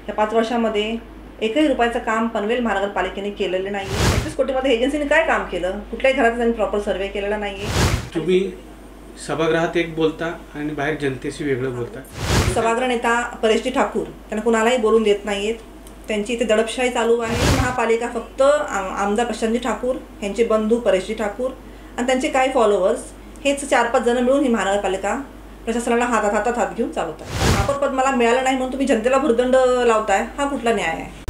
या 5 वर्षामध्ये एकही रुपयाचं काम पनवेल महानगरपालिकेने केलेलं नाही. 25 कोटीमध्ये एजन्सीने काय काम केलं? कुठल्याही घराचा त्यांनी प्रॉपर सर्वे केलेला नाही आहे. तुम्ही सभागृहात एक बोलता आणि बाहेर जनतेशी वेगळं बोलता. सभागृह नेता परेशजी ठाकूर त्यांना कुणालाही बोलून देत नाहीत. त्यांची इथे दडपशाही चालू आहे. महापालिका फक्त आमदार प्रशांतजी ठाकूर यांचे बंधू परेशजी ठाकूर आणि त्यांचे काही फॉलोअर्स हेच 4-5 जण मिळून ही महानगरपालिका प्रशासनाला हातात हात घेऊन चालवतात. महापौर पद मला मिळालं नाही म्हणून तुम्ही जनतेला भुर्दंड लावताय, हा कुठला न्याय आहे?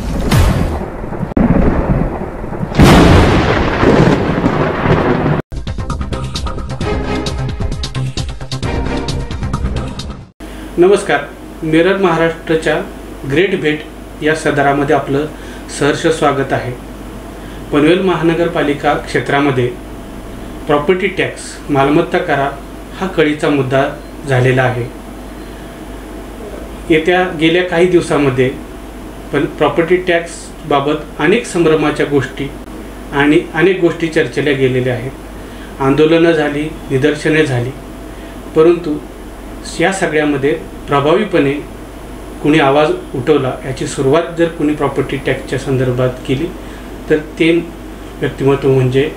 नमस्कार. मिरर महाराष्ट्राच्या ग्रेट भेट या सदरामध्ये आपलं सहर्ष स्वागत आहे. पनवेल महानगरपालिका क्षेत्रामध्ये प्रॉपर्टी टॅक्स मालमत्ता करार हा कळीचा मुद्दा झालेला आहे. गेल्या काही दिवसामध्ये प्रॉपर्टी टॅक्सबाबत अनेक संभ्रमाच्या गोष्टी आणि अनेक गोष्टी चर्चेला गेलेल्या आहेत. आंदोलनं झाली, निदर्शने झाली, परंतु या सगळ्यामध्ये प्रभावीपणे कुणी आवाज उठवला याची सुरुवात जर कुणी प्रॉपर्टी टॅक्सच्या संदर्भात केली तर ते व्यक्तिमत्व म्हणजे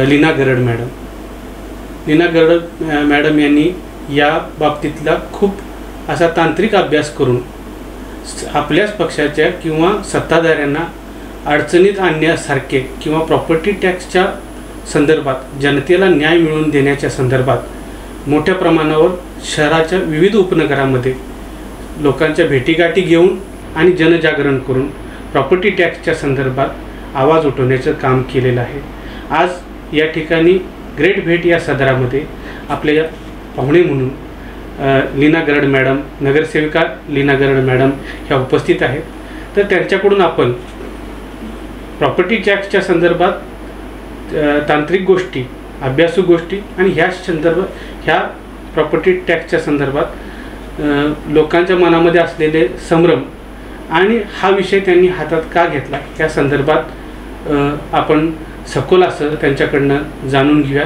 लीना गरड मॅडम. लीना गरड मॅडम यांनी या बाबतीतला खूप असा तांत्रिक अभ्यास करून आपल्याच पक्षाच्या किंवा सत्ताधाऱ्यांना अडचणीत आणण्यासारखे किंवा प्रॉपर्टी टॅक्सच्या संदर्भात जनतेला न्याय मिळवून देण्याच्या संदर्भात मोठ्या प्रमाणावर शहराच्या विविध उपनगरामध्ये लोकांच्या भेटीगाठी घेऊन आणि जनजागरण करून प्रॉपर्टी टॅक्सच्या संदर्भात आवाज उठवण्याचं काम केलेलं आहे. आज या ठिकाणी ग्रेट भेट या सदरामध्ये आपल्या पाहुणे म्हणून लीना गरड मॅडम, नगरसेविका लीना गरड मॅडम ह्या उपस्थित आहेत. तर त्यांच्याकडून आपण प्रॉपर्टी टॅक्सच्या संदर्भात तांत्रिक गोष्टी, अभ्यासू गोष्टी आणि ह्या प्रॉपर्टी टॅक्सच्या संदर्भात लोकांच्या मनामध्ये असलेले संभ्रम आणि हा विषय त्यांनी हातात का घेतला या संदर्भात आपण सखोल असं त्यांच्याकडनं जाणून घेऊया.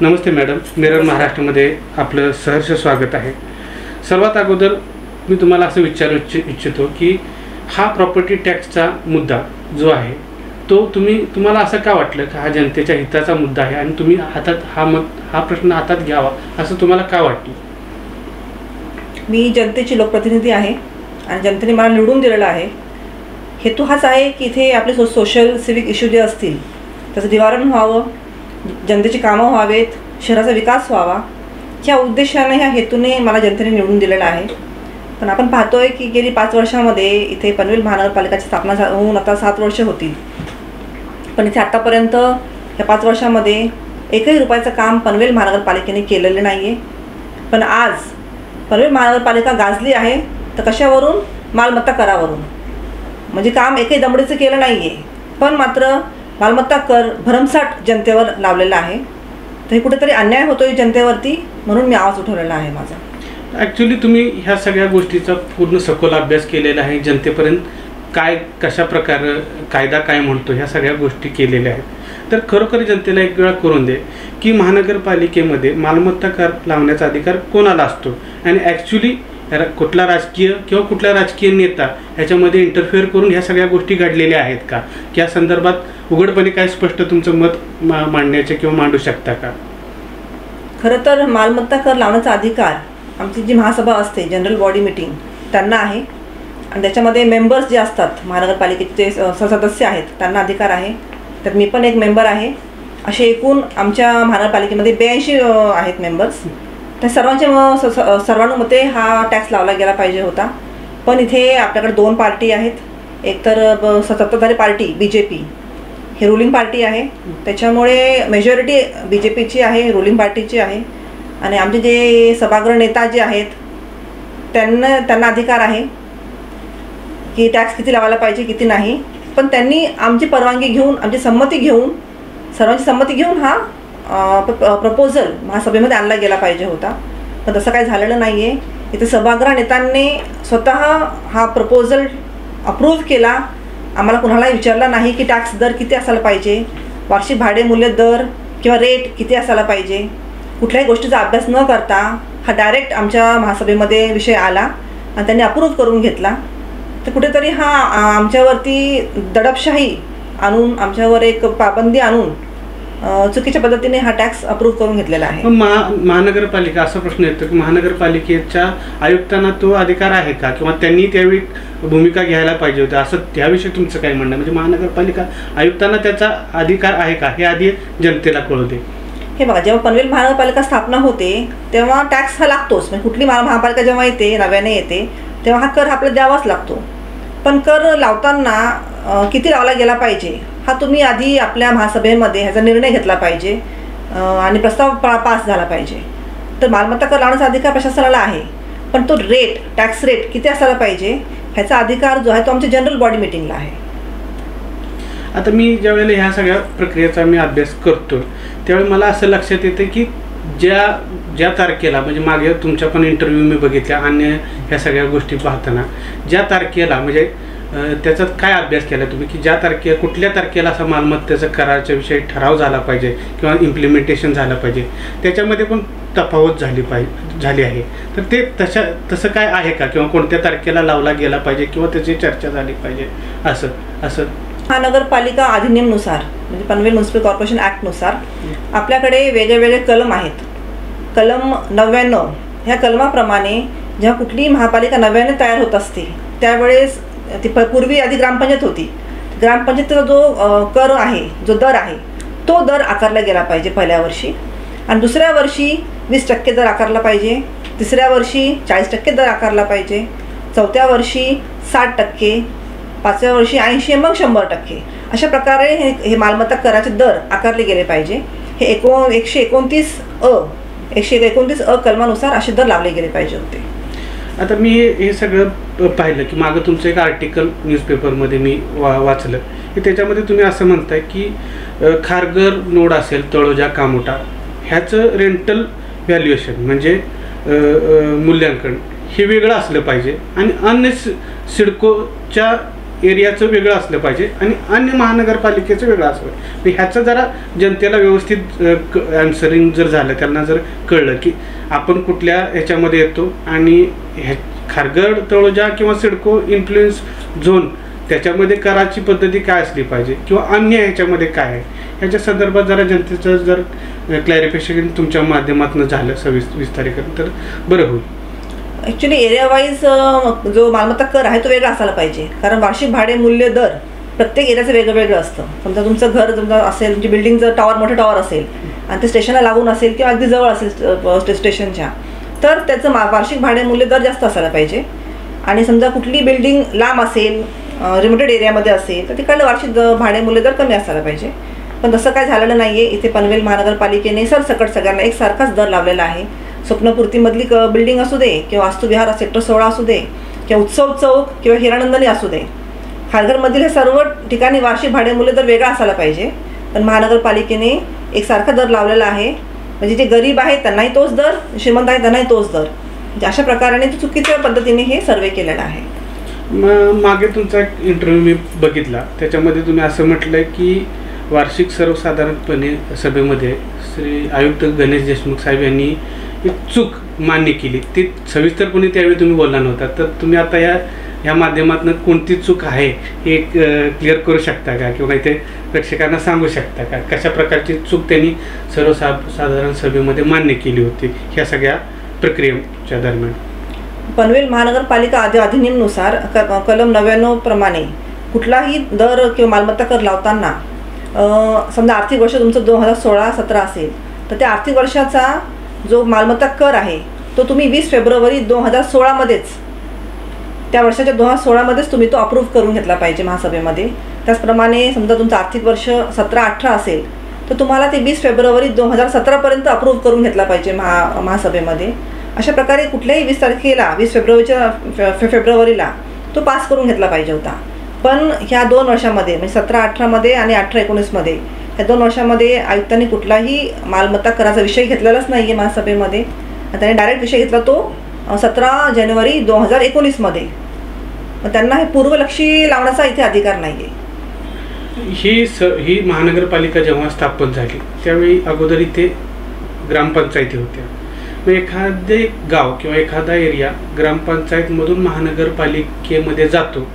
नमस्ते मॅडम, मिरर महाराष्ट्रामध्ये आपलं सहर्ष स्वागत आहे. सर्वात अगोदर मी तुम्हाला असं विचारू इच्छितो की हा प्रॉपर्टी टॅक्सचा मुद्दा जो आहे तो तुम्हाला असं का वाटलं की हा जनतेच्या हिताचा मुद्दा आहे आणि तुम्ही हा प्रश्न हातात घ्यावा असं तुम्हाला का वाटलं? मी जनतेची लोकप्रतिनिधी आहे आणि जनतेने मला निवडून दिलेलं आहे. हेतू हाच आहे की इथे आपले सोशल सिविक इश्यू जे असतील त्याचं निवारण व्हावं, जनतेची कामं व्हावेत, शहराचा विकास व्हावा, ह्या उद्देशाने, ह्या हेतूने मला जनतेने निवडून दिलेलं आहे. पण आपण पाहतोय की गेली 5 वर्षामध्ये इथे पनवेल महानगरपालिकाची स्थापना होऊन आता 7 वर्ष होतील, पण इथे आत्तापर्यंत या 5 वर्षामध्ये एकही रुपयाचं काम पनवेल महानगरपालिकेने केलेलं नाही आहे. पण आज पनवेल महानगरपालिका गाजली आहे तर कशावरून? मालमत्ता करावरून. म्हणजे काम एकही दमडीचं केलं नाही आहे, पण मात्र मालमत्ता कर भरमसाठ जनतेवर लावलेला आहे. तर हे कुठेतरी अन्याय होतोय जनतेवरती, म्हणून मी आवाज उठवलेला आहे माझा. ॲक्च्युली तुम्ही ह्या सगळ्या गोष्टीचा पूर्ण सखोल अभ्यास केलेला आहे. जनतेपर्यंत कशा प्रकारे कायदा काय म्हणतो ह्या सगळ्या गोष्टी केलेल्या आहेत. तर खरोखर जनतेला एक वेळा करून दे की महानगरपालिकेमध्ये मालमत्ता कर लावण्याचा अधिकार कोणाला असतो आणि ॲक्च्युली कुठला राजकीय किंवा कुठला राजकीय नेता ह्याच्यामध्ये इंटरफेअर करून ह्या सगळ्या गोष्टी घडलेल्या आहेत का? या संदर्भात उघडपणे काय स्पष्ट तुमचं मत मांडण्याचे किंवा मांडू शकता का? खरं तर मालमत्ता कर लावण्याचा अधिकार आमची जी महासभा असते, जनरल बॉडी मीटिंग, त्यांना आहे आणि त्याच्यामध्ये मेंबर्स जे असतात महानगरपालिकेचे सदस्य आहेत त्यांना अधिकार आहे. तर मी पण एक मेंबर आहे. असे एकूण आमच्या महानगरपालिकेमध्ये 82 आहेत मेंबर्स. तर सर्वानुमते हा टॅक्स लावला गेला पाहिजे होता. पण इथे आपल्याकडे 2 पार्टी आहेत. एक तर सत्ताधारी पार्टी BJP हे रुलिंग पार्टी आहे, त्याच्यामुळे मेजॉरिटी BJPची आहे, रुलिंग पार्टीची आहे. आणि आमचे जे सभागृह नेता जे आहेत त्यांना अधिकार आहे की टॅक्स किती लावायला पाहिजे किती नाही. पण त्यांनी आमची परवानगी घेऊन, आमची संमती घेऊन, सर्वांची संमती घेऊन हा प्रपोजल महासभेमध्ये आणला गेला पाहिजे होता. पण तसं काही झालेलं नाही आहे. इथे सभागृह नेत्यांनी स्वतः हा प्रपोजल अप्रूव्ह केला. आम्हाला कुणालाही विचारला नाही की टॅक्स दर किती असायला पाहिजे, वार्षिक भाडे मूल्य दर किंवा रेट किती असायला पाहिजे. कुठल्याही गोष्टीचा अभ्यास न करता हा डायरेक्ट आमच्या महासभेमध्ये विषय आला आणि त्यांनी अप्रूव्ह करून घेतला. तर कुठेतरी हा आमच्यावरती दडपशाही आणून, आमच्यावर एक पाबंदी आणून चुकीच्या पद्धतीने हा टॅक्स अप्रूव्ह करून घेतलेला आहे. महानगरपालिका, असा प्रश्न येतो की महानगरपालिकेच्या आयुक्तांना तो अधिकार आहे का, किंवा त्यांनी त्यावेळी भूमिका घ्यायला पाहिजे होती, असं त्याविषयी तुमचं काय म्हणणं? म्हणजे महानगरपालिका आयुक्तांना त्याचा अधिकार आहे का, हे आधी जनतेला कळू दे. हे बघा, जेव्हा पनवेल महानगरपालिका स्थापना होते तेव्हा टॅक्स हा लागतोच. म्हणजे कुठली महापालिका जेव्हा येते, नव्याने येते, तेव्हा हा कर आपल्याला द्यावाच लागतो. पण कर लावताना किती लावला गेला पाहिजे हा तुम्ही आधी आपल्या महासभेमध्ये ह्याचा निर्णय घेतला पाहिजे आणि प्रस्ताव पास झाला पाहिजे. तर मालमत्ता कर लावण्याचा अधिकार प्रशासनाला आहे, पण तो रेट, टॅक्स रेट किती असायला पाहिजे ह्याचा अधिकार जो आहे तो आमच्या जनरल बॉडी मिटिंगला आहे. आता मी ज्यावेळेला ह्या सगळ्या प्रक्रियेचा मी अभ्यास करतो त्यावेळी मला असं लक्षात येतं की ज्या तारखेला, म्हणजे मागे तुमच्या पण इंटरव्ह्यू मी बघितल्या अन्य ह्या सगळ्या गोष्टी पाहताना, ज्या तारखेला म्हणजे त्याचा काय अभ्यास केला तुम्ही की कुठल्या तारखेला असा मालमत्तेचा कराच्या विषयी ठराव झाला पाहिजे किंवा इम्प्लिमेंटेशन झालं पाहिजे, त्याच्यामध्ये पण तफावत झाली आहे. तर ते तसं काय आहे का, किंवा कोणत्या तारखेला लावला गेला पाहिजे किंवा त्याची चर्चा झाली पाहिजे असं? महानगरपालिका अधिनियमनुसार, म्हणजे पनवेल म्युनिसिपल कॉर्पोरेशन ॲक्टनुसार आपल्याकडे वेगळे कलम आहेत. कलम 99 ह्या कलमाप्रमाणे जेव्हा कुठलीही महापालिका नव्याने तयार होत असते त्यावेळेस ती पूर्वी आधी ग्रामपंचायत होती. ग्रामपंचायतीचा जो कर आहे, जो दर आहे, तो दर आकारला गेला पाहिजे पहिल्या वर्षी, आणि दुसऱ्या वर्षी 20% दर आकारला पाहिजे, तिसऱ्या वर्षी 40% दर आकारला पाहिजे, चौथ्या वर्षी 60%, पाचव्या वर्षी 80%, मग 100%. अशा प्रकारे हे मालमत्ता कराचे दर आकारले गेले पाहिजे. हे 129 अ कलमानुसार असे दर लावले गेले पाहिजे होते. आता मी हे सगळं पाहिलं की मागं तुमचं एक आर्टिकल न्यूजपेपरमध्ये मी वाचलं की त्याच्यामध्ये तुम्ही असं म्हणताय की खारघर नोड असेल, तळोजा, कामोटा, ह्याचं रेंटल व्हॅल्युएशन म्हणजे मूल्यांकन हे वेगळं असलं पाहिजे, आणि अन्य सिडकोच्या एरियाचं वेगळं असलं पाहिजे, आणि अन्य महानगरपालिकेचं वेगळं असलं पाहिजे. ह्याचं जरा जनतेला व्यवस्थित ॲन्सरिंग जर झालं, त्यांना जर कळलं की आपण कुठल्या ह्याच्यामध्ये येतो, आणि खारघर, तळोजा किंवा सिडको इन्फ्लुएन्स झोन त्याच्यामध्ये कराची पद्धती काय असली पाहिजे, किंवा अन्य ह्याच्यामध्ये काय आहे, ह्याच्या संदर्भात जरा जनतेचं जर क्लॅरिफिकेशन तुमच्या माध्यमातून झालं विस्तारीकरण तर बरं होईल. ॲक्च्युली एरिया वाईज जो मालमत्ता कर आहे तो वेगळा असायला पाहिजे, कारण वार्षिक भाडे मूल्य दर प्रत्येक एरियाचं वेगळं असतं. समजा तुमचं घर असेल, तुमची बिल्डिंग जर मोठं टॉवर असेल आणि ते स्टेशनला लागून असेल किंवा अगदी जवळ असेल स्टेशनच्या, तर त्याचं वार्षिक भाडे मूल्य दर जास्त असायला पाहिजे. आणि समजा कुठली बिल्डिंग लांब असेल, रिमोटेड एरियामध्ये असेल, तर तिकडलं वार्षिक भाडे मूल्य दर कमी असायला पाहिजे. पण तसं काय झालेलं नाही आहे. इथे पनवेल महानगरपालिकेने सरसकट सगळ्यांना एकसारखाच दर लावलेला आहे. स्वप्नपूर्तीमधली बिल्डिंग असू दे, किंवा वास्तुविहार सेक्टर 16 असू दे, किंवा उत्सव चौक किंवा हिरानंदनी असू दे, खारघरमधील हे सर्व ठिकाणी वार्षिक भाडे मूल्य दर वेगळा असायला पाहिजे. पण महानगरपालिकेने एकसारखा दर लावलेला आहे, म्हणजे जे गरीब आहेत त्यांनाही तोच दर, श्रीमंत आहेत त्यांनाही तोच दर. म्हणजे अशा प्रकाराने चुकीच्या पद्धतीने हे सर्वे केलेलं आहे. मागे तुमचा एक इंटरव्ह्यू मी बघितला, त्याच्यामध्ये तुम्ही असं म्हटलं की वार्षिक सर्वसाधारणपणे सभेमध्ये श्री आयुक्त गणेश देशमुख साहेब यांनी एक चूक मान्य केली. ती सविस्तरपणे त्यावेळी तुम्ही बोलला नव्हता, तर तुम्ही आता ह्या माध्यमातून कोणती चूक आहे हे क्लिअर करू शकता का, किंवा इथे प्रेक्षकांना सांगू शकता का, कशा प्रकारची चूक त्यांनी सर्वसाधारण सभेमध्ये मान्य केली होती ह्या सगळ्या प्रक्रियेच्या दरम्यान? पनवेल महानगरपालिका अधिनियमनुसार कलम 99 प्रमाणे कुठलाही दर किंवा मालमत्ता कर लावताना समजा आर्थिक वर्ष तुमचं 2016-17 असेल, तर त्या आर्थिक वर्षाचा जो मालमत्ता कर आहे तो तुम्ही 20 फेब्रुवारी 2016मध्येच, त्या वर्षाच्या 2016मध्येच तुम्ही तो अप्रूव्ह करून घेतला पाहिजे महासभेमध्ये. त्याचप्रमाणे समजा तुमचं आर्थिक वर्ष 17-18 असेल तर तुम्हाला ते 20 फेब्रुवारी 2017पर्यंत अप्रूव्ह करून घेतला पाहिजे महासभेमध्ये. अशा प्रकारे कुठल्याही 20 तारखेला 20 फेब्रुवारीला तो पास करून घेतला पाहिजे होता. पण ह्या 2 वर्षामध्ये म्हणजे 17-18मध्ये आणि 18-19मध्ये या 2 वर्षामध्ये आयुक्तांनी कुठलाही मालमत्ता कराचा विषय घेतलेलाच नाही आहे महासभेमध्ये. त्याने डायरेक्ट विषय घेतला तो 17 जानेवारी 2019मध्ये. मग त्यांना हे पूर्वलक्षी लावण्याचा इथे अधिकार नाही आहे. ही महानगरपालिका जेव्हा स्थापन झाली त्यावेळी अगोदर इथे ग्रामपंचायती होत्या. मग एखादे गाव किंवा एखादा एरिया ग्रामपंचायतमधून महानगरपालिकेमध्ये जातो,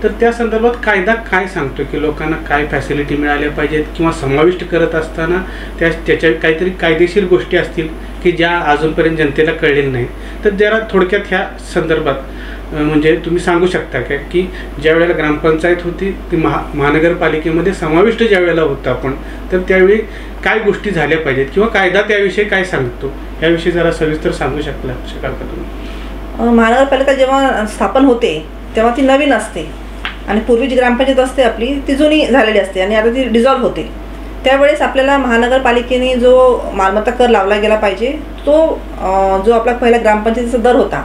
तर त्या संदर्भात कायदा काय सांगतो की लोकांना काय फॅसिलिटी मिळाल्या पाहिजेत किंवा समाविष्ट करत असताना त्याच्या काहीतरी कायदेशीर गोष्टी असतील की ज्या अजूनपर्यंत जनतेला कळलेल्या नाही. तर जरा थोडक्यात ह्या संदर्भात म्हणजे तुम्ही सांगू शकता का की ज्या वेळेला ग्रामपंचायत होती ती महानगरपालिकेमध्ये समाविष्ट ज्या वेळेला होतं आपण, तर त्यावेळी काय गोष्टी झाल्या पाहिजेत किंवा कायदा त्याविषयी काय सांगतो याविषयी जरा सविस्तर सांगू शकाल का तुम्ही? महानगरपालिका जेव्हा स्थापन होते तेव्हा ती नवीन असते आणि पूर्वी जी ग्रामपंचायत असते आपली ती जुनी झालेली असते आणि आता ती डिझॉल्व्ह होते. त्यावेळेस आपल्याला महानगरपालिकेने जो मालमत्ता कर लावला गेला पाहिजे तो जो आपला पहिला ग्रामपंचायतीचा दर होता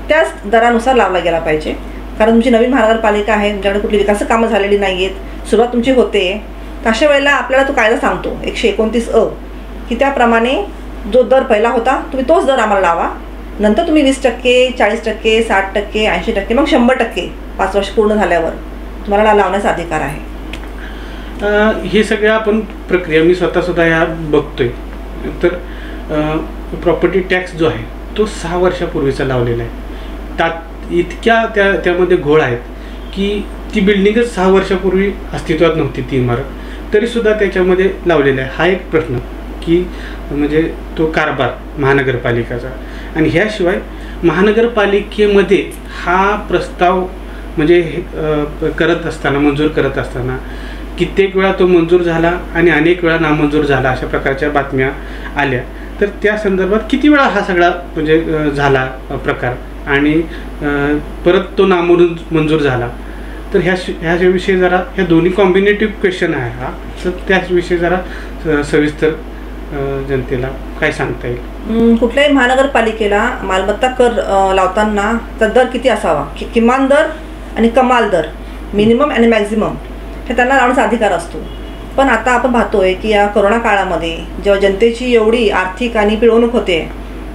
त्याच दरानुसार लावला गेला पाहिजे. कारण तुमची नवीन महानगरपालिका आहे, तुमच्याकडे कुठली विकास कामं झालेली नाही आहेत, सुरुवात तुमची होते, तर अशा वेळेला आपल्याला तो कायदा सांगतो 129 की त्याप्रमाणे जो दर पहिला होता तुम्ही तोच दर आम्हाला लावा. नंतर तुम्ही 20%, 40%, 60%, 80%, मग 100% 5 वर्ष पूर्ण झाल्यावर तुम्हाला लावण्याचा अधिकार आहे. हे सगळ्या आपण प्रक्रिया मी स्वतःसुद्धा ह्या बघतोय. तर प्रॉपर्टी टॅक्स जो आहे तो 6 वर्षापूर्वीचा लावलेला आहे. इतक्या त्यामध्ये घोळ आहेत की ती बिल्डिंगच 6 वर्षापूर्वी अस्तित्वात नव्हती, ती इमारत तरीसुद्धा त्याच्यामध्ये लावलेला आहे. हा एक प्रश्न की म्हणजे तो कारभार महानगरपालिकाचा. आणि ह्याशिवाय महानगरपालिकेमध्ये हा प्रस्ताव म्हणजे करत असताना, मंजूर करत असताना कित्येक वेळा तो मंजूर झाला आणि अनेक वेळा नामंजूर झाला, अशा प्रकारच्या बातम्या आल्या. तर त्या संदर्भात किती वेळा हा सगळा म्हणजे झाला प्रकार आणि परत तो नामंजूर झाला, तर ह्याच्याविषयी जरा, ह्या दोन्ही कॉम्बिनेटिव्ह क्वेश्चन आहे हा, तर त्याविषयी जरा सविस्तर जनतेला काय सांगता येईल? कुठल्याही महानगरपालिकेला मालमत्ता कर लावताना तर दर किती असावा, किमान दर आणि कमाल दर, मिनिमम आणि मॅक्झिमम, हे त्यांना लावण्याचा अधिकार असतो. पण आता आपण पाहतोय की या कोरोना काळामध्ये जेव्हा जनतेची एवढी आर्थिक आणि पिळवणूक होते,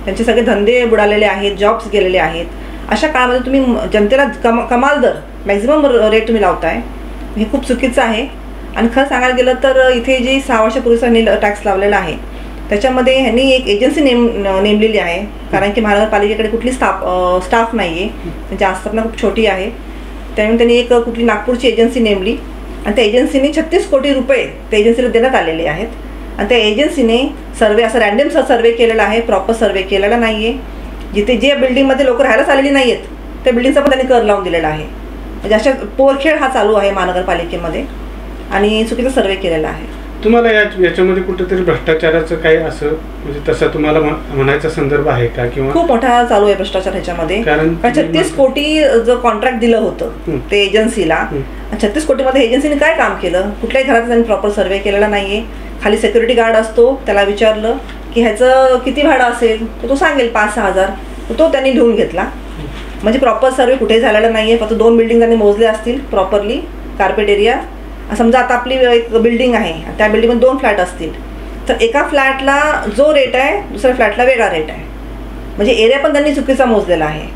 त्यांचे सगळे धंदे बुडालेले आहेत, जॉब्स गेलेले आहेत, अशा काळामध्ये तुम्ही जनतेला कमाल दर, मॅक्झिमम रेट तुम्ही लावताय, हे खूप चुकीचं आहे. आणि खरं सांगायला गेलं तर इथे जे 6 वर्षापूर्वीचा टॅक्स लावलेला आहे त्याच्यामध्ये ह्यांनी एक एजन्सी नेमलेली आहे. कारण की महानगरपालिकेकडे कुठली स्टाफ नाही आहे, त्यांची आस्थापना खूप छोटी आहे. त्यामुळे त्यांनी एक कुठली नागपूरची एजन्सी नेमली आणि त्या एजन्सीने 36 कोटी रुपये त्या एजन्सीला देण्यात आलेले आहेत. आणि त्या एजन्सीने सर्वे, असं रॅन्डम सर्वे केलेला आहे, प्रॉपर सर्वे केलेला नाही आहे. जिथे जे बिल्डिंगमध्ये लोक राहायलाच आलेली नाही आहेत त्या बिल्डिंगचा पण त्यांनी कर लावून दिलेला आहे. म्हणजे अशा पोरखेळ हा चालू आहे महानगरपालिकेमध्ये आणि चुकीचा सर्वे केलेला आहे. तुम्हाला याच्यामध्ये कुठेतरी भ्रष्टाचाराचं काय असं म्हणजे तसा तुम्हाला म्हणायचा संदर्भ आहे का? किंवा खूप मोठा चालू आहे भ्रष्टाचार ह्याच्यामध्ये. कारण 36 कोटी जो कॉन्ट्रॅक्ट दिलं होतं ते एजन्सीला, 36 कोटीमध्ये एजन्सीने काय काम केलं? कुठल्याही घराचा त्यांनी प्रॉपर सर्वे केलेला नाहीये. खाली सिक्युरिटी गार्ड असतो, त्याला विचारलं की ह्याचं किती भाडं असेल, तर तो सांगेल 5-6 हजार, तो त्यांनी लिहून घेतला. म्हणजे प्रॉपर सर्वे कुठेही झालेला नाहीये. फक्त 2 बिल्डिंग त्यांनी मोजले असतील प्रॉपरली, कार्पेट एरिया. समजा आता आपली एक बिल्डिंग आहे, त्या बिल्डिंगमध्ये 2 फ्लॅट असतील, तर एका फ्लॅटला जो रेट आहे दुसऱ्या फ्लॅटला वेगळा रेट आहे. म्हणजे एरिया पण त्यांनी चुकीचा मोजलेला आहे.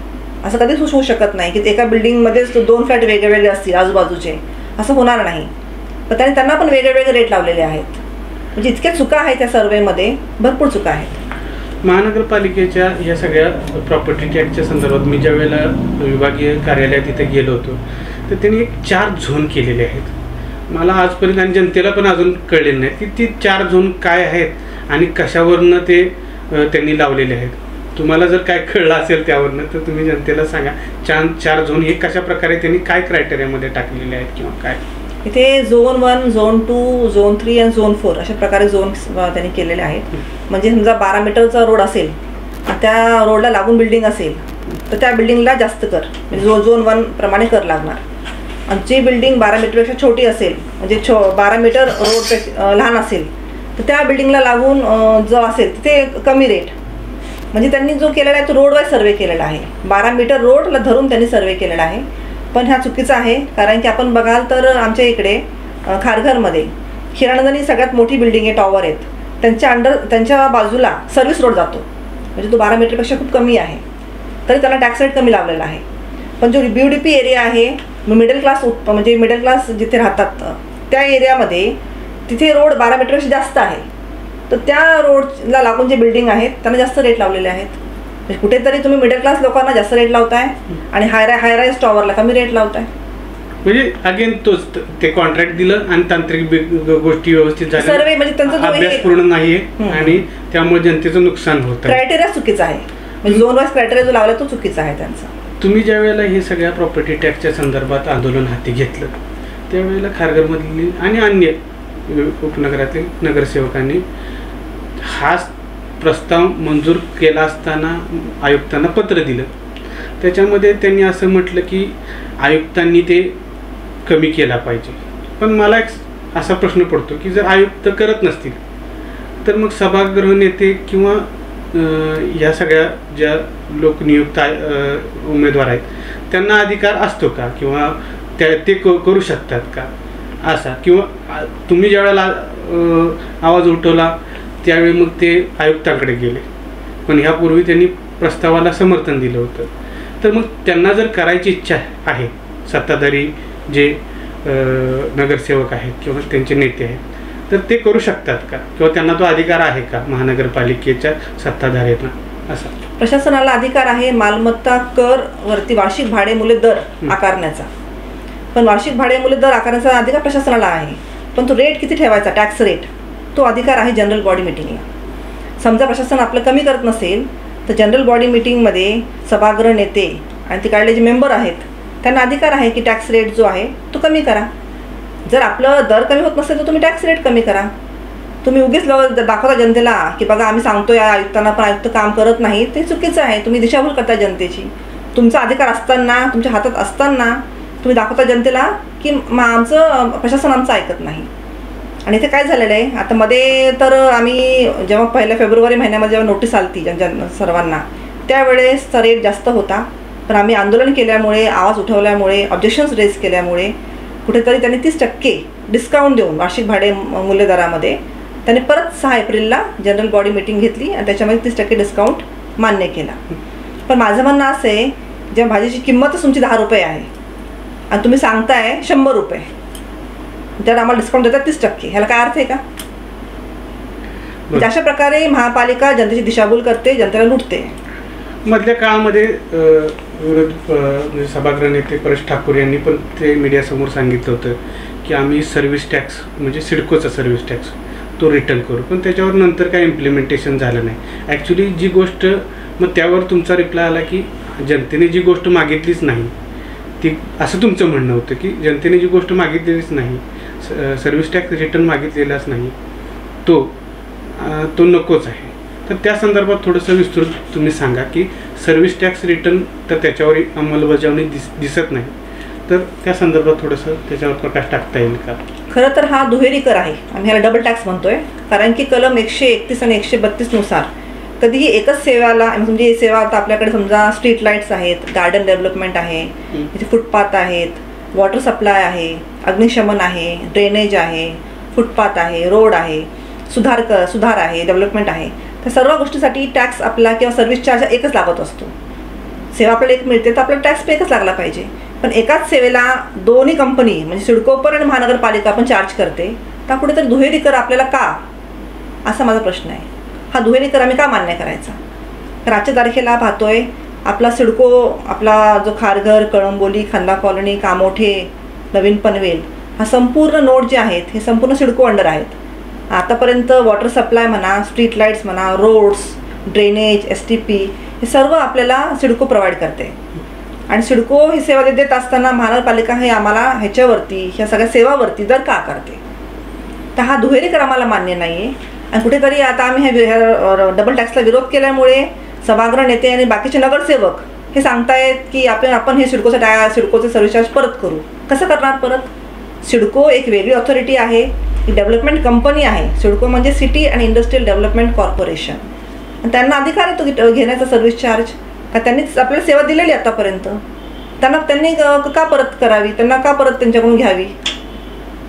असं कधीच होऊ शकत नाही की एका बिल्डिंगमध्येच 2 फ्लॅट वेगळे वेगळे असतील आजूबाजूचे, असं होणार नाही. तर त्यांना पण वेगळे वेगळे रेट लावलेले आहेत. म्हणजे इतक्या चुका आहेत त्या सर्वेमध्ये, भरपूर चुका आहेत. महानगरपालिकेच्या या सगळ्या प्रॉपर्टी टॅक्सच्या संदर्भात मी ज्या वेळेला विभागीय कार्यालयात तिथे गेलो होतो, तर त्यांनी एक 4 झोन केलेले आहेत. मला आजपर्यंत आणि जनतेला पण अजून कळलेलं नाही की ती 4 झोन काय आहेत आणि कशावरनं ते त्यांनी लावलेले आहेत. तुम्हाला जर काय कळलं असेल त्यावरनं तर तुम्ही जनतेला सांगा. 4 झोन हे कशा प्रकारे त्यांनी काय क्रायटेरियामध्ये टाकलेले आहेत किंवा काय? इथे झोन 1, झोन 2, झोन 3 आणि झोन 4 अशा प्रकारे झोन त्यांनी केलेले आहेत. म्हणजे समजा 12 मीटरचा रोड असेल, त्या रोडला लागून बिल्डिंग असेल तर त्या बिल्डिंगला जास्त कर, म्हणजे झोन 1 प्रमाणे कर लागणार. आणि जी बिल्डिंग 12 मीटरपेक्षा छोटी असेल, म्हणजे 12 मीटर रोडपेक्षा लहान असेल, तर त्या बिल्डिंगला लागून जो असेल तिथे कमी रेट. म्हणजे त्यांनी जो केलेला आहे तो रोड वाईज सर्वे केलेला आहे. 12 मीटर रोडला धरून त्यांनी सर्वे केलेला आहे. पण ह्या चुकीचा आहे. कारण की आपण बघाल तर आमच्या इकडे खारघरमध्ये हिरानंदानी सगळ्यात मोठी बिल्डिंग आहे, टॉवर आहेत, त्यांच्या बाजूला सर्व्हिस रोड जातो. म्हणजे तो 12 मीटरपेक्षा खूप कमी आहे, तरी त्यांना टॅक्स रेट कमी लावलेला आहे. पण जो BODP एरिया आहे, मिडल क्लास, म्हणजे मिडल क्लास जिथे राहतात त्या एरियामध्ये तिथे रोड 12 मीटरपेक्षा जास्त आहे. तर त्या रोडला लागून जे बिल्डिंग आहेत त्यांना जास्त रेट लावलेले आहेत. म्हणजे कुठेतरी तुम्ही मिडल क्लास लोकांना जास्त रेट लावताय आणि हायराईज टॉवरला कमी रेट लावताय. म्हणजे अगेन तोच ते कॉन्ट्रॅक्ट दिलं आणि तांत्रिक गोष्टी व्यवस्थित झाल्या, सर्वे म्हणजे त्यांचा अभ्यास पूर्ण नाहीये आणि त्यामुळे जनतेचं नुकसान होतं. क्रायटेरिया चुकीचा आहे, म्हणजे झोन वाईज क्रायटेरिया जो लावला तो चुकीचा आहे त्यांचा. तुम्ही ज्या वेळेला हे सगळ्या प्रॉपर्टी टॅक्सच्या संदर्भात आंदोलन हाती घेतलं त्यावेळेला खारघरमधली आणि अन्य उपनगरातील नगरसेवकांनी हा प्रस्ताव मंजूर केला असताना आयुक्तांना पत्र दिलं. त्याच्यामध्ये त्यांनी असं म्हटलं की आयुक्तांनी ते कमी केला पाहिजे. पण मला एक असा प्रश्न पडतो की जर आयुक्त करत नसतील तर मग सभागृह नेते किंवा या सगळ्या ज्या लोकनियुक्त उमेदवार आहेत त्यांना अधिकार असतो का, किंवा ते करू शकतात का असा, किंवा तुम्ही ज्यावेळेला आवाज उठवला त्यावेळी मग ते आयुक्तांकडे गेले, पण ह्यापूर्वी त्यांनी प्रस्तावाला समर्थन दिलं होतं. तर मग त्यांना जर करायची इच्छा आहे, सत्ताधारी जे नगरसेवक आहेत किंवा त्यांचे नेते आहेत, तर ते करू शकतात का, किंवा त्यांना तो अधिकार आहे का महानगरपालिकेच्या सत्ताधाऱ्यांना? असा प्रशासनाला अधिकार आहे मालमत्ता कर वरती वार्षिक भाडे मूल्य दर आकारण्याचा, पण वार्षिक भाडे मूल्य दर आकारण्याचा अधिकार प्रशासनाला आहे, पण तो रेट किती ठेवायचा, टॅक्स रेट, तो अधिकार आहे जनरल बॉडी मिटिंगला. समजा प्रशासन आपलं कमी करत नसेल तर जनरल बॉडी मिटिंगमध्ये सभागृह नेते आणि तिकडले जे मेंबर आहेत त्यांना अधिकार आहे की टॅक्स रेट जो आहे तो कमी करा. जर आपलं दर कमी होत नसेल तर तुम्ही टॅक्स रेट कमी करा. तुम्ही उगीच दाखवता जनतेला की बघा आम्ही सांगतोय आयुक्तांना पण आयुक्त काम करत नाही, ते चुकीचं आहे. तुम्ही दिशाभूल करता जनतेची. तुमचा अधिकार असताना, तुमच्या हातात असताना तुम्ही दाखवता जनतेला की आमचं प्रशासन आमचं ऐकत नाही. आणि इथे काय झालेलं आहे आता मध्ये, तर आम्ही जेव्हा पहिल्या फेब्रुवारी महिन्यामध्ये जेव्हा नोटीस आली सर्वांना, त्यावेळेस रेट जास्त होता, पण आम्ही आंदोलन केल्यामुळे, आवाज उठवल्यामुळे, ऑब्जेक्शन्स रेज केल्यामुळे कुठेतरी त्यांनी 30% डिस्काउंट देऊन वार्षिक भाडे मूल्य दरामध्ये त्यांनी परत 6 एप्रिलला जनरल बॉडी मीटिंग घेतली आणि त्याच्यामध्ये 30% डिस्काउंट मान्य केला. पण माझं म्हणणं असं आहे, जेव्हा भाजीची किंमतच तुमची 10 रुपये आहे आणि तुम्ही सांगताय 100 रुपये, त्यात आम्हाला डिस्काउंट देतात 30%, ह्याला काय अर्थ आहे का? अशा प्रकारे महापालिका जनतेची दिशाभूल करते, जनतेला लुटते. मधल्या काळामध्ये सभागृह नेते परेश ठाकूर यांनी पण ते मीडियासमोर सांगितलं होतं की आम्ही सर्व्हिस टॅक्स म्हणजे सिडकोचा सर्व्हिस टॅक्स तो रिटर्न करू, पण त्याच्यावर नंतर काय इम्प्लिमेंटेशन झालं नाही. ॲक्च्युली जी गोष्ट, मग त्यावर तुमचा रिप्लाय आला की जनतेने जी गोष्ट मागितलीच नाही ती, असं तुमचं म्हणणं होतं की जनतेने जी गोष्ट मागितलेलीच नाही, सर्व्हिस टॅक्स रिटर्न मागितलेलाच नाही, तो नकोच आहे. तर त्या संदर्भात थोडंसं विस्तृत तुम्ही सांगा की सर्व्हिस टॅक्स रिटर्न तर त्याच्यावर अंमलबजावणी दिसत नाही, तर त्या संदर्भात थोडंसं त्याच्यावर प्रकाश टाकता येईल का? खरं तर हा दुहेरी कर आहे, आम्ही ह्याला डबल टॅक्स म्हणतोय, कारण की कलम 131 आणि 132 नुसार कधीही एकच सेवाला, म्हणजे सेवा आता आपल्याकडे समजा स्ट्रीट लाईट्स आहेत, गार्डन डेव्हलपमेंट आहे, इथे फुटपाथ आहेत, वॉटर सप्लाय आहे, अग्निशमन आहे, ड्रेनेज आहे, फुटपाथ आहे, रोड आहे, सुधार आहे, डेव्हलपमेंट आहे, त्या सर्व गोष्टीसाठी टॅक्स आपला किंवा सर्व्हिस चार्ज एकच लागत असतो. सेवा आपल्याला एक मिळते तर आपल्याला टॅक्स पे एकच लागला पाहिजे. पण एकाच सेवेला दोन्ही कंपनी म्हणजे सिडको पण आणि महानगरपालिका पण चार्ज करते, तर कुठेतरी दुहेरी कर आपल्याला का, असा माझा प्रश्न आहे. हा दुहेरी कर आम्ही का मान्य करायचा? तर आजच्या तारखेला पाहतोय आपला सिडको, आपला जो खारघर, कळंबोली, खंदा कॉलनी, कामोठे, नवीन पनवेल, हा संपूर्ण नोड जे आहेत हे संपूर्ण सिडको अंडर आहेत. आतापर्यंत वॉटर सप्लाय म्हणा, स्ट्रीट लाईट्स म्हणा, रोड्स, ड्रेनेज, STP हे सर्व आपल्याला सिडको प्रोव्हाइड करते. आणि सिडको ही सेवा देत असताना महानगरपालिका हे आम्हाला ह्याच्यावरती, ह्या सगळ्या सेवावरती दर का करते? तर हा दुहेरी कर आम्हाला मान्य नाही आहे. आणि कुठेतरी आता आम्ही ह्या डबल टॅक्सला विरोध केल्यामुळे सभागृह नेते आणि बाकीचे नगरसेवक हे सांगतायत की आपण हे सिडकोचे सर्व्हिस चार्ज परत करू. कसं करणार परत? सिडको एक वेगळी ऑथॉरिटी आहे, डेव्हलपमेंट कंपनी आहे. सिडको म्हणजे सिटी आणि इंडस्ट्रियल डेव्हलपमेंट कॉर्पोरेशन, आणि त्यांना अधिकार आहे तो घेण्याचा सर्व्हिस चार्ज. का त्यांनीच आपल्याला सेवा दिलेली आतापर्यंत, त्यांनी का परत करावी, त्यांना का परत त्यांच्याकडून घ्यावी?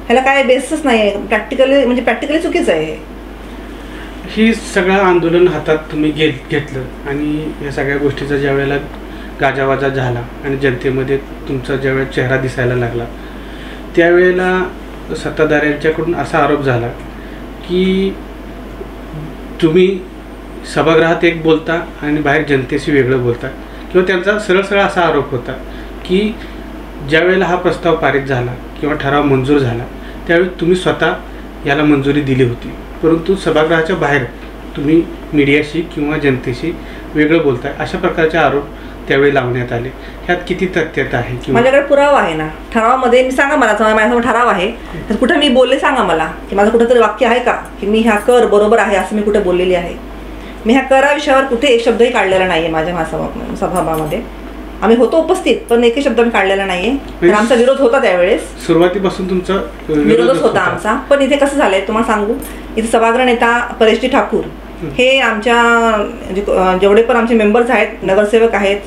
ह्याला काय बेसच नाही आहे. प्रॅक्टिकली चुकीचं आहे. ही सगळं आंदोलन हातात तुम्ही घेतलं आणि या सगळ्या गोष्टीचा ज्या वेळेला गाजावाजा झाला आणि जनतेमध्ये तुमचा ज्यावेळेला चेहरा दिसायला लागला, त्यावेळेला सत्ताधाऱ्यांच्याकडून असा आरोप झाला की तुम्ही सभागृहात एक बोलता आणि बाहेर जनतेशी वेगळं बोलता, किंवा त्यांचा सरळ असा आरोप होता की ज्या वेळेला हा प्रस्ताव पारित झाला किंवा ठराव मंजूर झाला त्यावेळी तुम्ही स्वतः याला मंजुरी दिली होती, परंतु सभागृहाच्या बाहेर तुम्ही मीडियाशी किंवा जनतेशी वेगळं बोलताय, अशा प्रकारचे आरोप त्यावेळी लावण्यात आले. ह्यात किती तथ्यता आहे? किंवा माझ्याकडे पुरावा आहे ना ठरावामध्ये. मी सांगा मला, माझ्यासमोर ठराव आहे, तर कुठे मी बोलले सांगा मला की माझं कुठंतरी वाक्य आहे का की मी ह्या कर बरोबर आहे असं मी कुठे बोललेली आहे? मी ह्या करा विषयावर कुठे एक शब्दही काढलेला नाही आहे माझ्या महासभामध्ये. आम्ही होतो उपस्थित, पण एकही शब्द मी काढलेला नाही आहे. तर आमचा विरोध होता त्यावेळेस, सुरुवातीपासून तुमचा विरोधच होता आमचा. पण इथे कसं झालंय तुम्हाला सांगू, इथे सभागृह नेता परेशजी ठाकूर हे आमच्या जेवढे पण आमचे मेंबर्स आहेत, नगरसेवक आहेत,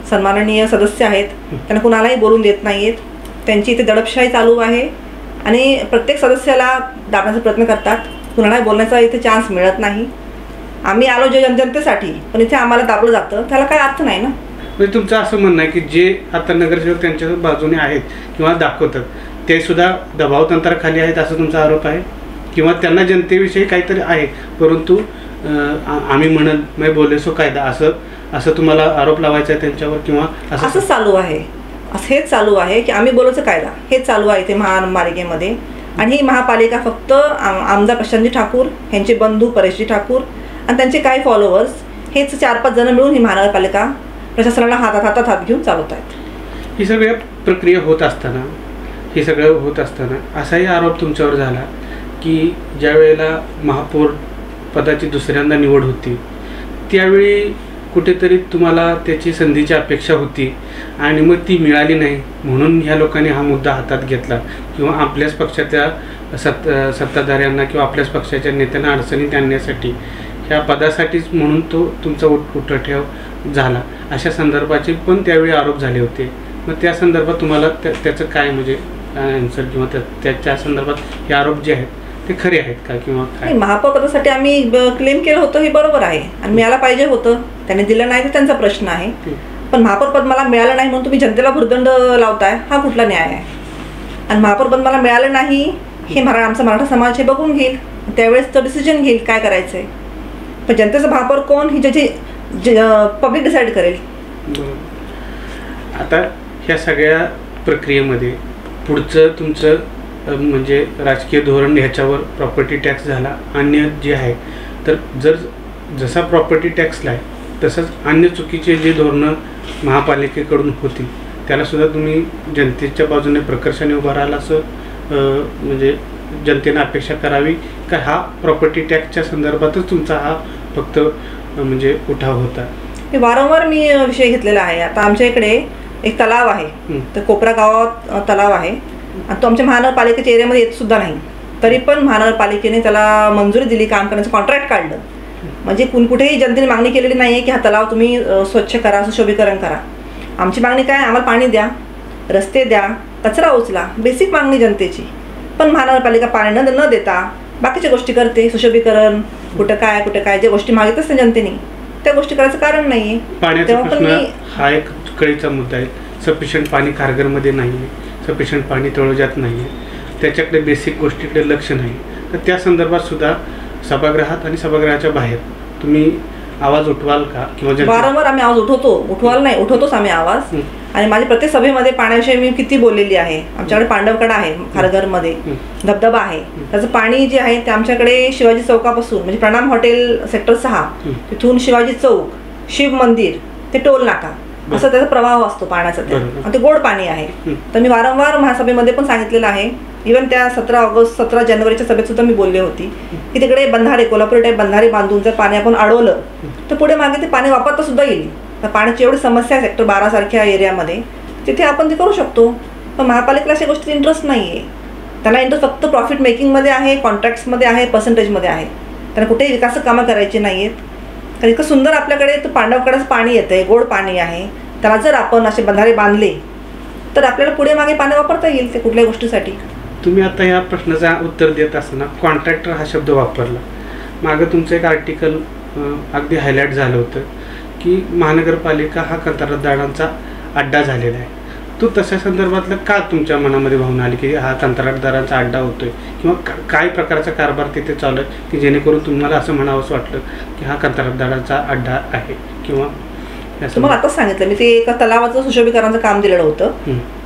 सन्माननीय सदस्य आहेत, त्यांना कुणालाही बोलून देत नाहीत. त्यांची इथे दडपशाही चालू आहे आणि प्रत्येक सदस्याला दाबण्याचा प्रयत्न करतात. कुणालाही बोलण्याचा इथे चान्स मिळत नाही. आम्ही आलो जे जनतेसाठी, पण इथे आम्हाला दाबलं जातं, त्याला काय अर्थ नाही ना. म्हणजे तुमचं असं म्हणणं आहे की जे आता नगरसेवक त्यांच्या बाजूने आहेत किंवा दाखवतात ते सुद्धा दबावतंत्राखाली आहेत असं तुमचा आरोप आहे, किंवा त्यांना जनतेविषयी काहीतरी आहे, परंतु आम्ही म्हणत नाही बोले सो कायदा असं तुम्हाला आरोप लावायचा आहे त्यांच्यावर, किंवा असं चालू आहे? असं हेच चालू आहे की आम्ही बोलायचं कायदा हेच चालू आहे इथे महानगरपालिकेमध्ये. आणि ही महापालिका फक्त आमदार प्रशांतजी ठाकूर, यांचे बंधू परेशजी ठाकूर आणि त्यांचे काही फॉलोअर्स, हेच 4-5 जण मिळून ही महानगरपालिका प्रशासनाला हातात हात घेऊन चालवत आहेत. ही सगळ्या प्रक्रिया होत असताना, हे सगळं होत असताना असाही आरोप तुमच्यावर झाला की ज्या वेळेला महापौर पदाची दुसऱ्यांदा निवड होती त्यावेळी कुठेतरी तुम्हाला त्याची संधीची अपेक्षा होती आणि मग ती मिळाली नाही, म्हणून ह्या लोकांनी हा मुद्दा हातात घेतला किंवा आपल्याच पक्षाच्या सत्ताधाऱ्यांना किंवा आपल्याच पक्षाच्या नेत्यांना अडचणीत आणण्यासाठी, ह्या पदासाठीच म्हणून तो तुमचा उठठेव झाला, अशा संदर्भाचे पण त्यावेळी आरोप झाले होते. मग त्या संदर्भात तुम्हाला त्याचं काय म्हणजे आन्सर किंवा त्याच्या संदर्भात हे आरोप जे आहेत ते खरे आहेत का किंवा काय? महापौर पदासाठी आम्ही क्लेम केलं होतं हे बरोबर आहे आणि मिळायला पाहिजे होतं, त्यांनी दिलं नाही तर त्यांचा प्रश्न आहे. पण महापौर पद मला मिळालं नाही म्हणून तुम्ही जनतेला भुर्दंड लावताय, हा कुठला न्याय आहे? आणि महापौर पद मला मिळालं नाही हे आमचा मराठा समाज हे बघून घेईल, त्यावेळेस तो डिसिजन घेईल काय करायचं आहे. पण जनतेचं महापौर कोण ही ज्याची पब्लिक डिसाईड करेल. आता ह्या सगळ्या प्रक्रियेमध्ये पुढचं तुमचं म्हणजे राजकीय धोरण ह्याच्यावर प्रॉपर्टी टॅक्स झाला, अन्य जे आहे तर जसा प्रॉपर्टी टॅक्सला आहे तसंच अन्य चुकीचे जे धोरणं महापालिकेकडून होती त्यालासुद्धा तुम्ही जनतेच्या बाजूने प्रकर्षाने उभा राहिला असं म्हणजे जनतेने अपेक्षा करावी का? हा प्रॉपर्टी टॅक्सच्या संदर्भातच तुमचा हा फक्त म्हणजे उठाव होता? वारंवार मी विषय घेतलेला आहे. आता आमच्या इकडे एक तलाव आहे, तर कोपरा गावात तलाव आहे आणि तो आमच्या महानगरपालिकेच्या एरियामध्ये येत सुद्धा नाही, तरी पण महानगरपालिकेने त्याला मंजुरी दिली, काम करण्याचं कॉन्ट्रॅक्ट काढलं. म्हणजे कुठेही जनतेने मागणी केलेली नाही आहे की हा तलाव तुम्ही स्वच्छ करा, सुशोभीकरण करा. आमची मागणी काय, आम्हाला पाणी द्या, रस्ते द्या, कचरा उचला, बेसिक मागणी जनतेची. पण महानगरपालिका पाणी न देता बाकीच्या गोष्टी करते, सुशोभीकरण कुठं काय ज्या गोष्टी मागितच नाही जनतेने त्या गोष्टी करायचं कारण नाही आहे. पाण्याचा प्रश्न हा एक कळीचा मुद्दा आहे. सफिशियंट पाणी कारगरमध्ये नाही आहे, सफिशियंट पाणी तळोजात नाही आहे, त्याच्याकडे बेसिक गोष्टीकडे लक्ष नाही. तर त्या संदर्भात सुद्धा सभागृहात आणि सभागृहाच्या बाहेर तुम्ही आवाज उठवाल का? किंवा वारंवार आम्ही आवाज उठवतोच आम्ही आवाज. आणि माझ्या प्रत्येक सभेमध्ये पाण्याविषयी मी किती बोललेली आहे. आमच्याकडे पांडवकडा आहे, खारघरमध्ये धबधबा आहे, त्याचं पाणी जे आहे ते आमच्याकडे शिवाजी चौकापासून म्हणजे प्रणाम हॉटेल सेक्टर 6 तिथून शिवाजी चौक, शिव मंदिर ते टोल नाका असं त्याचा प्रवाह असतो पाण्याचा, ते गोड पाणी आहे. तर मी वारंवार महासभेमध्ये पण सांगितलेलं आहे. इव्हन त्या 17 जानेवारीच्या सभेत सुद्धा मी बोलले होती की तिकडे बंधारे, कोल्हापूर टाईप बंधारे बांधून जर पाणी आपण अडवलं तर पुढे मागे ते पाणी वापरता सुद्धा येईल. तर पाण्याची एवढी समस्या आहे सेक्टर 12 सारख्या एरियामध्ये, तिथे आपण ते करू शकतो. पण महापालिकेला अशा गोष्टीत इंटरेस्ट नाही आहे. त्यांना इंटरेस्ट फक्त प्रॉफिट मेकिंगमध्ये आहे, कॉन्ट्रॅक्ट्समध्ये आहे, पर्सेंटेजमध्ये आहे. त्यांना कुठेही विकास कामं करायची नाही आहेत. कारण इतकं सुंदर आपल्याकडे तर पांडवकडेच पाणी येतं आहे, गोड पाणी आहे. त्याला जर आपण असे बंधारे बांधले तर आपल्याला पुढे मागे पाणी वापरता येईल ते कुठल्याही गोष्टीसाठी. तुम्ही आता या प्रश्नाचं उत्तर देत असताना कॉन्ट्रॅक्टर हा शब्द वापरला. मागं तुमचं एक आर्टिकल अगदी हायलाईट झालं होतं की महानगरपालिका हा कंत्राटदारांचा अड्डा झालेला आहे. तो तशा संदर्भातलं का तुमच्या मनामध्ये भावना आली की हा कंत्राटदारांचा अड्डा होतोय किंवा काय प्रकारचा कारभार तिथे चालू आहे की जेणेकरून तुम्हाला असं म्हणावंसं वाटलं की हा कंत्राटदारांचा अड्डा आहे किंवा तुम्हाला आताच सांगितलं मी, ते एका तलावाचं सुशोभीकरणाचं काम दिलेलं होतं.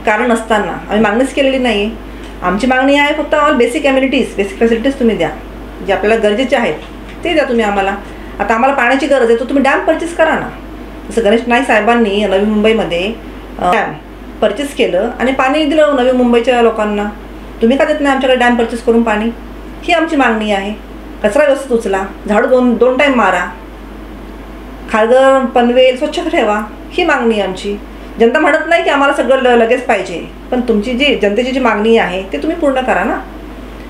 कारण असताना आम्ही मागणीच केलेली नाही. आमची मागणी आहे फक्त आम्हाला बेसिक ॲम्युनिटीज, बेसिक फॅसिलिटीज तुम्ही द्या, जे आपल्याला गरजेचे आहेत ते द्या तुम्ही आम्हाला. आता आम्हाला पाण्याची गरज आहे तर तुम्ही डॅम परचेस करा ना. जसं गणेश नाईक साहेबांनी नवी मुंबईमध्ये डॅम परचेस केलं आणि पाणी दिलं नवी मुंबईच्या लोकांना. तुम्ही का देत नाही आमच्याकडे डॅम परचेस करून पाणी? ही आमची मागणी आहे. कचरा व्यवस्थित उचला, झाडू दोन टाईम मारा, खारघर पनवेल स्वच्छ ठेवा, ही मागणी आहे आमची. जनता म्हणत नाही की आम्हाला सगळं लगेच पाहिजे, पण तुमची जी जनतेची जी मागणी आहे ते तुम्ही पूर्ण करा ना.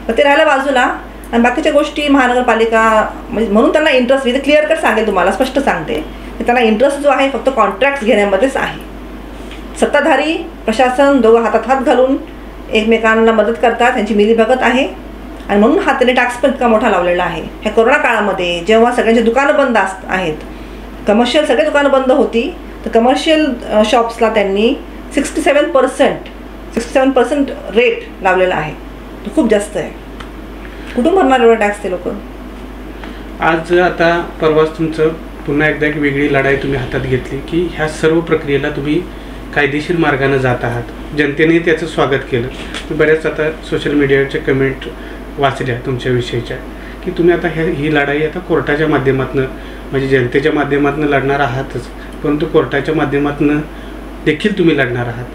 तर ते राहायला बाजूला. आणि बाकीच्या गोष्टी महानगरपालिका म्हणजे म्हणून त्यांना इंटरेस्ट, मी ते क्लिअर कट सांगेल तुम्हाला, स्पष्ट सांगते की त्यांना इंटरेस्ट जो आहे फक्त कॉन्ट्रॅक्ट्स घेण्यामध्येच आहे. सत्ताधारी प्रशासन दोघं हातात हात घालून एकमेकांना मदत करतात, त्यांची मिलीभगत आहे. आणि म्हणून हा त्यांनी टॅक्स पण इतका मोठा लावलेला आहे. ह्या कोरोना काळामध्ये जेव्हा सगळ्यांची दुकानं बंद आहेत, कमर्शियल सगळे दुकानं बंद होती, तर कमर्शियल शॉप्सला त्यांनी 67% रेट लावलेला आहे. तो खूप जास्त आहे. कुठून भरणार एवढा टॅक्स ते लोक? आज आता परवाच तुमचं पुन्हा एकदा एक वेगळी लढाई तुम्ही हातात घेतली की ह्या सर्व प्रक्रियेला तुम्ही कायदेशीर मार्गाने जात आहात. जनतेने त्याचं स्वागत केलं. मी बऱ्याच आता सोशल मीडियाच्या कमेंट वाचल्या तुमच्याविषयीच्या की तुम्ही आता ही लढाई आता कोर्टाच्या माध्यमातून म्हणजे जनतेच्या माध्यमातून लढणार आहातच, परंतु कोर्टाच्या माध्यमातून देखील तुम्ही लढणार आहात.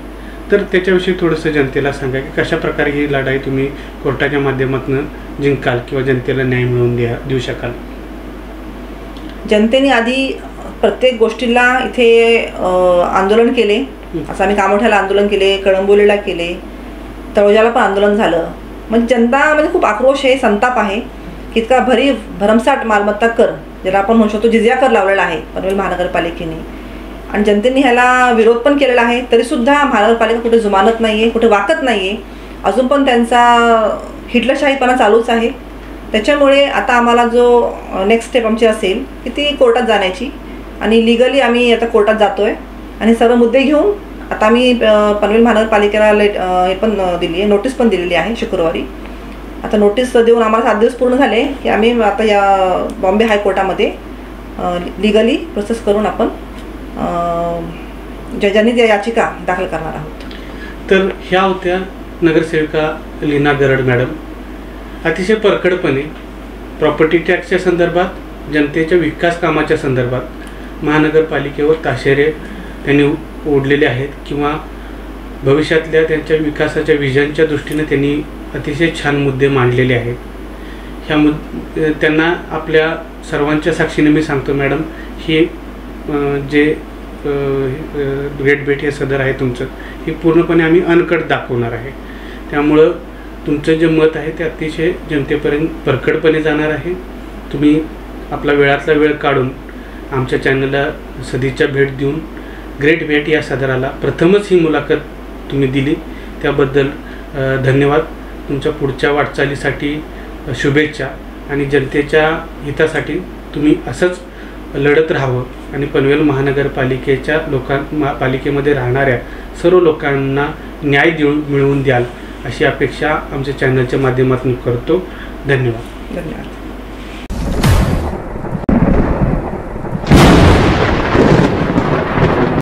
तर त्याच्याविषयी थोडंसं जनतेला सांगा की कशा प्रकारे ही लढाई तुम्ही कोर्टाच्या माध्यमातून जिंकाल किंवा जनतेला न्याय मिळवून देऊ शकाल. जनतेने आधी प्रत्येक गोष्टीला इथे आंदोलन केले. असं आम्ही कामोठ्याला आंदोलन केले, कळंबोलीला केले, तळोजाला पण आंदोलन झालं. म्हणजे जनता म्हणजे खूप आक्रोश आहे, संताप आहे की इतका भरमसाठ मालमत्ता कर, ज्याला आपण म्हणू शकतो जिझिया कर लावलेला आहे पनवेल महानगरपालिकेने. आणि जनतेने ह्याला विरोध पण केलेला आहे. तरीसुद्धा महानगरपालिका कुठे जुमानत नाही आहे, कुठे वाकत नाही आहे. अजून पण त्यांचा हिटलरशाहीपणा चालूच आहे. त्याच्यामुळे आता आम्हाला जो नेक्स्ट स्टेप आमची असेल की ती कोर्टात जाण्याची. आणि लिगली आम्ही आता कोर्टात जातो आहे आणि सर्व मुद्दे घेऊन आता आम्ही पनवेल महानगरपालिकेला हे पण दिली आहे, नोटीस पण दिलेली आहे शुक्रवारी. आता नोटीस देऊन आम्हाला 7 दिवस पूर्ण झाले की आम्ही आता या बॉम्बे हायकोर्टामध्ये लिगली प्रोसेस करून आपण जजांनी याचिका दाखल करणार आहोत. तर ह्या होत्या नगरसेविका लीना गरड मॅडम. अतिशय परखडपणे प्रॉपर्टी टॅक्सच्या संदर्भात, जनतेच्या विकास कामाच्या संदर्भात महानगरपालिकेवर ताशेरे त्यांनी ओढलेले आहेत किंवा भविष्यातल्या त्यांच्या विकासाच्या विजनच्या दृष्टीने त्यांनी अतिशय छान मुद्दे मांडलेले आहेत. त्यांना आपल्या सर्वांच्या साक्षीने मी सांगतो मॅडम, ही जे ग्रेट भेट हे सदर आहे तुमचं, हे पूर्णपणे आम्ही अनकट दाखवणार आहे. त्यामुळं तुमचं जे मत आहे ते अतिशय जनतेपर्यंत परखडपणे जाणार आहे. तुम्ही आपला वेळातला वेळ काढून आमच्या चॅनलला सदिच्छा भेट देऊन ग्रेट भेट या सदराला प्रथमच ही मुलाखत तुम्ही दिली, त्याबद्दल धन्यवाद. तुमच्या पुढच्या वाटचालीसाठी शुभेच्छा आणि जनतेच्या हितासाठी तुम्ही असंच लढत राहावं आणि पनवेल महानगरपालिकेच्या पालिकेमध्ये राहणाऱ्या सर्व लोकांना न्याय मिळवून द्याल अशी अपेक्षा आमच्या चॅनलच्या माध्यमातून करतो. धन्यवाद.